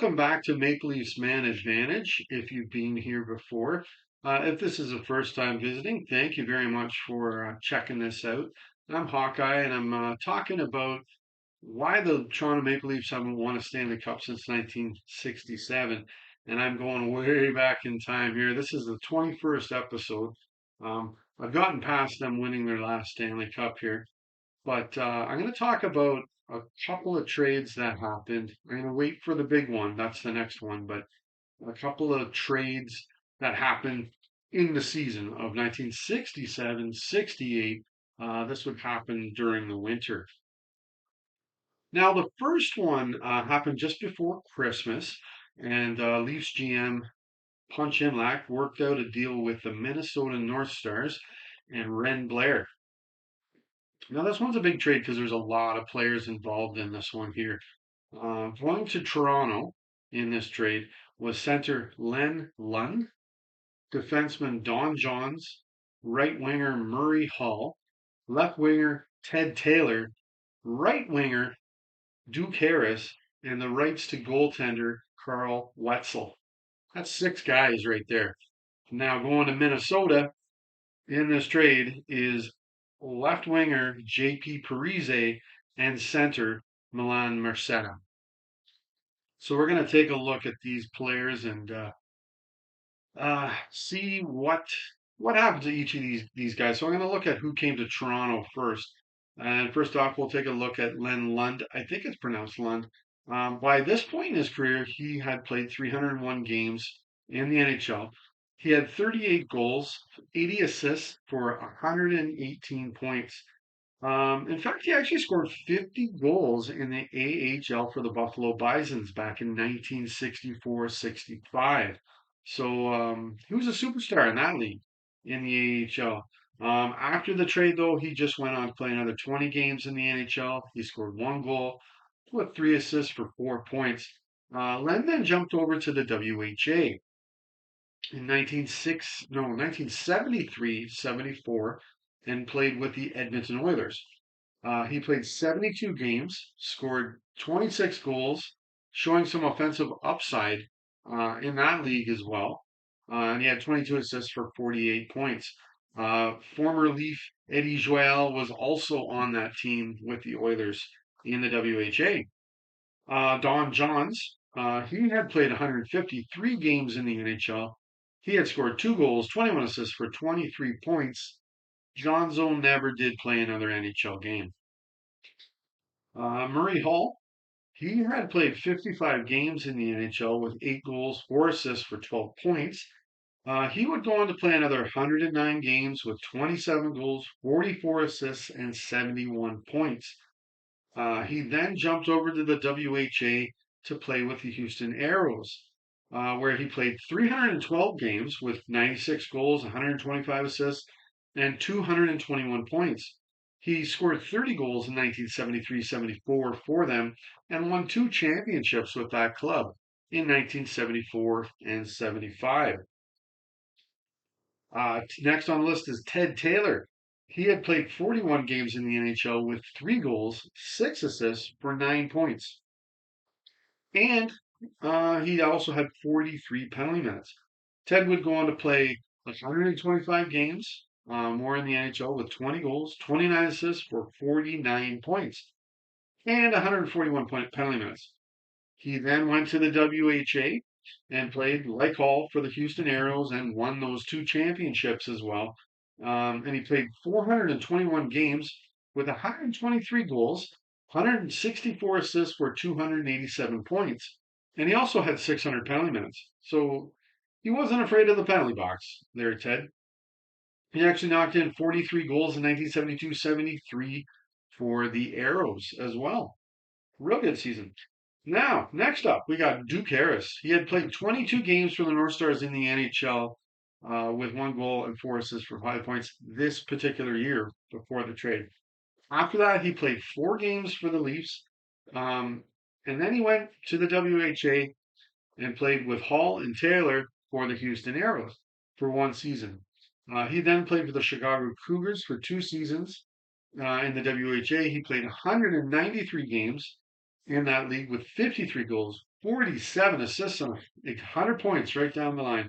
welcome back to Maple Leafs Man Advantage. If you've been here before, if this is the first time visiting, thank you very much for checking this out. I'm Hawkeye, and I'm talking about why the Toronto Maple Leafs haven't won a Stanley Cup since 1967. And I'm going way back in time here. This is the 21st episode. I've gotten past them winning their last Stanley Cup here. But I'm going to talk about a couple of trades that happened. I'm going to wait for the big one. That's the next one. But a couple of trades that happened in the season of 1967 68. This would happen during the winter. Now, the first one happened just before Christmas, and Leafs GM Punch Imlach worked out a deal with the Minnesota North Stars and Ren Blair. Now, this one's a big trade because there's a lot of players involved in this one here. Going to Toronto in this trade was center Len Lund, defenseman Don Johns, right winger Murray Hall, left winger Ted Taylor, right winger Duke Harris, and the rights to goaltender Carl Wetzel. That's six guys right there. Now going to Minnesota in this trade is left winger JP Parisé and center Milan Merceda. So we're going to take a look at these players and see what happened to each of these guys. So I'm going to look at who came to Toronto first. And first off, we'll take a look at Len Lund. I think it's pronounced Lund. By this point in his career, he had played 301 games in the NHL. He had 38 goals, 80 assists for 118 points. In fact, he actually scored 50 goals in the AHL for the Buffalo Bisons back in 1964-65. So he was a superstar in that league in the AHL. After the trade, though, he just went on to play another 20 games in the NHL. He scored one goal with three assists for 4 points. Len then jumped over to the WHA in 1973-74 and played with the Edmonton Oilers. He played 72 games, scored 26 goals, showing some offensive upside in that league as well. And he had 22 assists for 48 points. Former Leaf Eddie Joel was also on that team with the Oilers in the WHA. Don Johns, he had played 153 games in the NHL. He had scored two goals, 21 assists for 23 points. Johnzo never did play another NHL game. Murray Hall, he had played 55 games in the NHL with 8 goals, 4 assists for 12 points. He would go on to play another 109 games with 27 goals, 44 assists, and 71 points. He then jumped over to the WHA to play with the Houston Aeros, where he played 312 games with 96 goals, 125 assists, and 221 points. He scored 30 goals in 1973-74 for them and won 2 championships with that club in 1974 and 75. Next on the list is Ted Taylor. He had played 41 games in the NHL with 3 goals, 6 assists for 9 points. And he also had 43 penalty minutes. Ted would go on to play 125 games, more in the NHL with 20 goals, 29 assists for 49 points, and 141 penalty minutes. He then went to the WHA and played like Hall for the Houston Aeros and won those 2 championships as well. And he played 421 games with 123 goals, 164 assists for 287 points, and he also had 600 penalty minutes. So he wasn't afraid of the penalty box there, Ted. He actually knocked in 43 goals in 1972-73 for the Aeros as well. Real good season. Now, next up, we got Duke Harris. He had played 22 games for the North Stars in the NHL with 1 goal and 4 assists for 5 points this particular year before the trade. After that, he played 4 games for the Leafs, and then he went to the WHA and played with Hall and Taylor for the Houston Aeros for 1 season. He then played for the Chicago Cougars for 2 seasons. In the WHA, he played 193 games in that league with 53 goals, 47 assists and 100 points right down the line.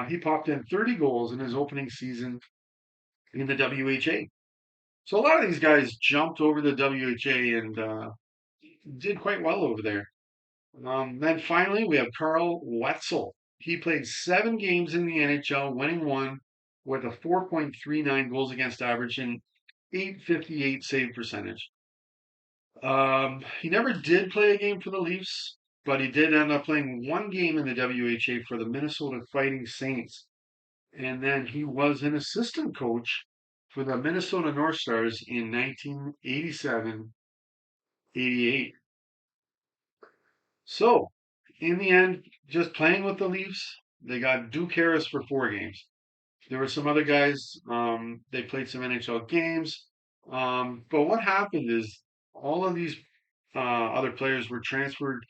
He popped in 30 goals in his opening season in the WHA. So a lot of these guys jumped over the WHA and did quite well over there. Then finally, we have Carl Wetzel. He played 7 games in the NHL, winning one with a 4.39 goals against average and 858 save percentage. He never did play a game for the Leafs, but he did end up playing one game in the WHA for the Minnesota Fighting Saints. And then he was an assistant coach for the Minnesota North Stars in 1987-88. So, in the end, just playing with the Leafs, they got Duke Harris for 4 games. There were some other guys, they played some NHL games. But what happened is all of these other players were transferred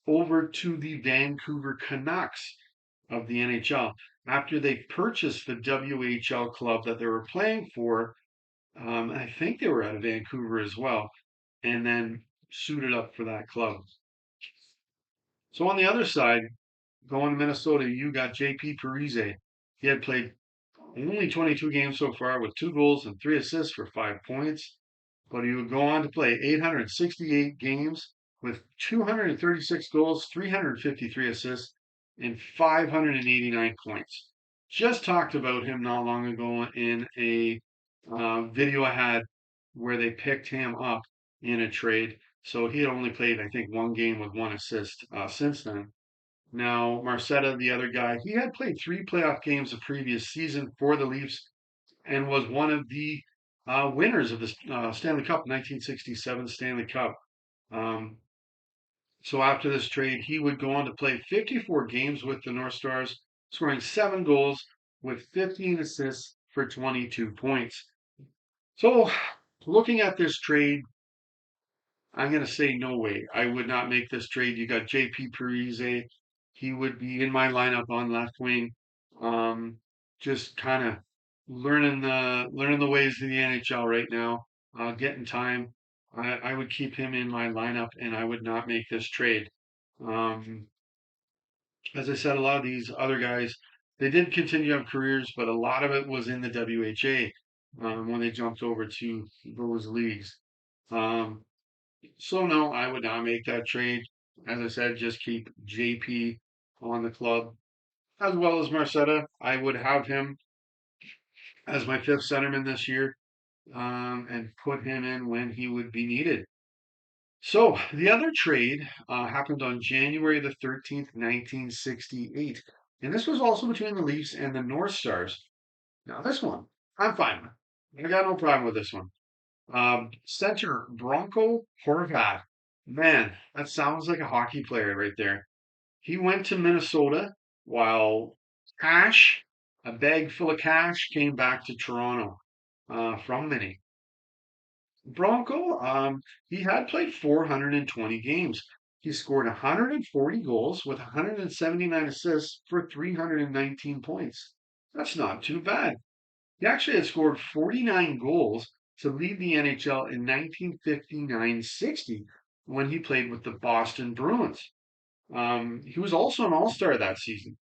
over to the Vancouver Canucks of the NHL after they purchased the WHL club that they were playing for. I think they were out of Vancouver as well, and then suited up for that club. So on the other side, going to Minnesota, you got JP Parisé. He had played only 22 games so far with 2 goals and 3 assists for 5 points, but he would go on to play 868 games with 236 goals, 353 assists, and 589 points. Just talked about him not long ago in a video I had where they picked him up in a trade. So he had only played, I think, 1 game with 1 assist since then. Now, Marcetta, the other guy, he had played 3 playoff games the previous season for the Leafs and was one of the winners of the Stanley Cup, 1967 Stanley Cup. Um, so after this trade, he would go on to play 54 games with the North Stars, scoring 7 goals with 15 assists for 22 points. So, looking at this trade, I'm going to say no way. I would not make this trade. You got JP Parise. He would be in my lineup on left wing. Um, just kind of learning the ways of the NHL right now. Getting time. I would keep him in my lineup, and I would not make this trade. Um, as I said, a lot of these other guys, they did continue to have careers, but a lot of it was in the WHA when they jumped over to those leagues. Um, so no, I would not make that trade. As I said, just keep JP on the club as well as Marcetta. I would have him as my fifth centerman this year, and put him in when he would be needed. So the other trade happened on January the 13th, 1968. And this was also between the Leafs and the North Stars. Now this one, I'm fine with. I got no problem with this one. Center Bronco Horvat. Man, that sounds like a hockey player right there. He went to Minnesota while cash, a bag full of cash, came back to Toronto from Minnie. Bronco, he had played 420 games. He scored 140 goals with 179 assists for 319 points. That's not too bad. He actually had scored 49 goals to lead the NHL in 1959-60 when he played with the Boston Bruins. He was also an All-Star that season.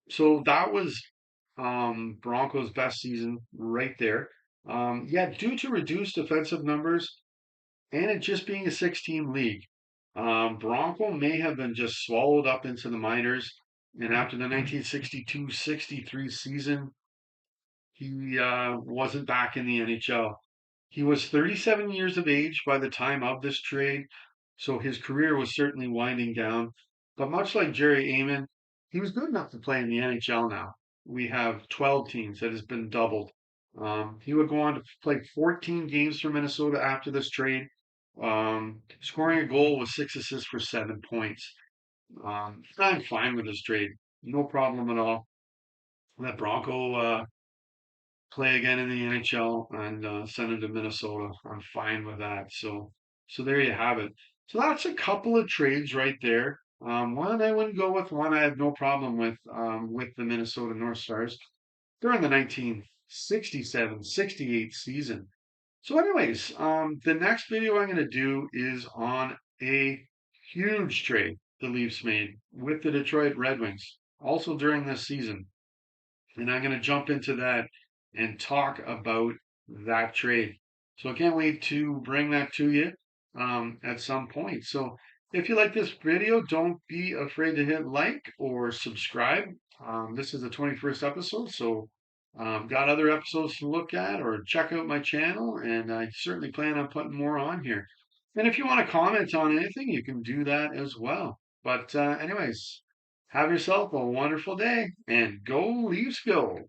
So that was Broncos' best season right there. Yeah, due to reduced offensive numbers and it just being a 6-team league, Bronco may have been just swallowed up into the minors. And after the 1962-63 season, he wasn't back in the NHL. He was 37 years of age by the time of this trade, so his career was certainly winding down. But much like Jerry Amon, he was good enough to play in the NHL now. We have 12 teams that has been doubled. He would go on to play 14 games for Minnesota after this trade, scoring a goal with 6 assists for 7 points. I'm fine with this trade. No problem at all. Let Bronco play again in the NHL and send him to Minnesota. I'm fine with that. So there you have it. So that's a couple of trades right there. One I wouldn't go with. One I have no problem with the Minnesota North Stars during the 1967-68 season. So, anyways, the next video I'm going to do is on a Huge trade the Leafs made with the Detroit Red Wings, also during this season. And I'm going to jump into that and talk about that trade. So I can't wait to bring that to you at some point. So if you like this video, don't be afraid to hit like or subscribe. This is the 21st episode, so got other episodes to look at or check out my channel, and I certainly plan on putting more on here. And if you want to comment on anything, you can do that as well. But anyways, have yourself a wonderful day and go Leafs go.